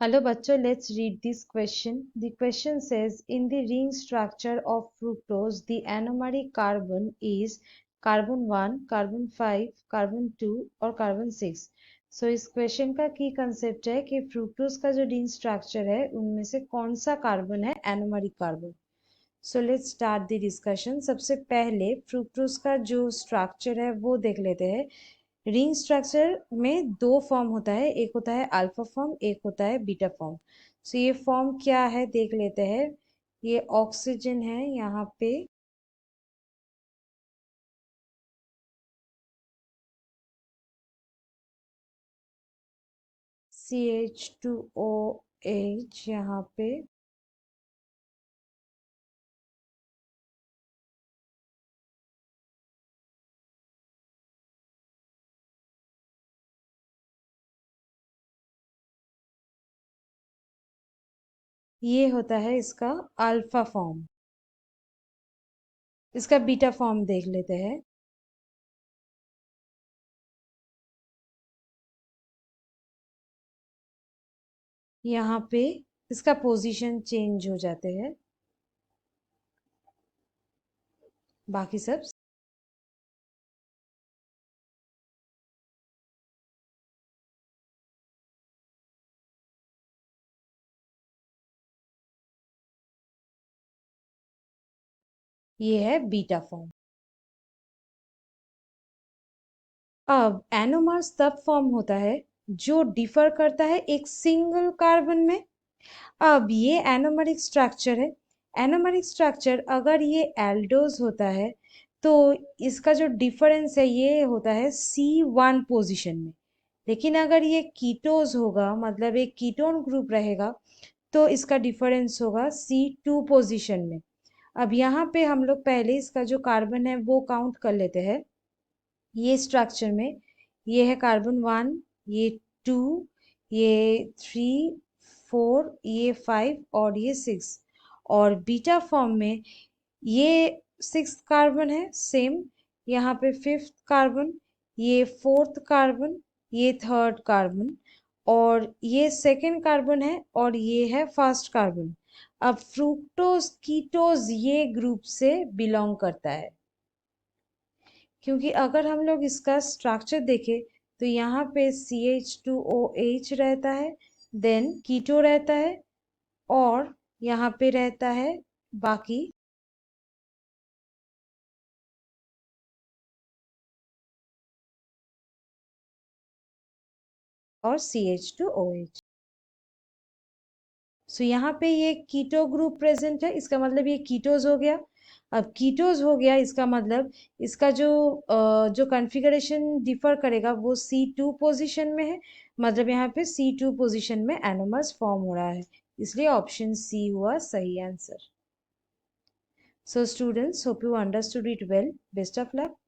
Hello, bachcho. Let's read this question. The question says, in the ring structure of fructose, the anomeric carbon is carbon 1, carbon 5, carbon 2 और carbon 6. So इस question का की concept है कि fructose का जो ring structure है उनमें से कौन सा कार्बन है anomeric carbon. So let's start the discussion. सबसे पहले फ्रुक्टोज का जो स्ट्रक्चर है वो देख लेते हैं. रिंग स्ट्रक्चर में दो फॉर्म होता है, एक होता है अल्फा फॉर्म, एक होता है बीटा फॉर्म. सो ये फॉर्म क्या है देख लेते हैं. ये ऑक्सीजन है यहाँ पे, CH2OH यहाँ पे, ये होता है इसका अल्फा फॉर्म. इसका बीटा फॉर्म देख लेते हैं. यहाँ पे इसका पोजीशन चेंज हो जाते हैं, बाकी सब. ये है बीटा फॉर्म. अब एनोमर्स तब फॉर्म होता है जो डिफर करता है एक सिंगल कार्बन में. अब ये एनोमरिक स्ट्रक्चर है. एनोमरिक स्ट्रक्चर अगर ये एल्डोज होता है तो इसका जो डिफरेंस है ये होता है C1 पोजीशन में. लेकिन अगर ये कीटोज होगा, मतलब एक कीटोन ग्रुप रहेगा, तो इसका डिफरेंस होगा C2 पोजीशन में. अब यहाँ पे हम लोग पहले इसका जो कार्बन है वो काउंट कर लेते हैं. ये स्ट्रक्चर में ये है कार्बन 1, ये 2, ये 3, 4, ये 5 और ये 6. और बीटा फॉर्म में ये 6 कार्बन है सेम, यहाँ पे 5th कार्बन, ये 4th कार्बन, ये 3rd कार्बन और ये 2nd कार्बन है और ये है 1st कार्बन. अब फ्रुक्टोज कीटोज ये ग्रुप से बिलोंग करता है, क्योंकि अगर हम लोग इसका स्ट्रक्चर देखें तो यहाँ पे CH2OH रहता है, देन कीटो रहता है और यहाँ पे रहता है बाकी. और CH2OH. सो यहाँ पे ये कीटो ग्रुप प्रेजेंट है, इसका मतलब ये कीटोज हो गया. अब कीटोज हो गया इसका मतलब इसका जो कॉन्फ़िगरेशन डिफर करेगा वो C2 पोजीशन में है. मतलब यहाँ पे C2 पोजीशन में एनोमर्स फॉर्म हो रहा है, इसलिए ऑप्शन सी हुआ सही answer. So students, hope you understood it well. Best of luck.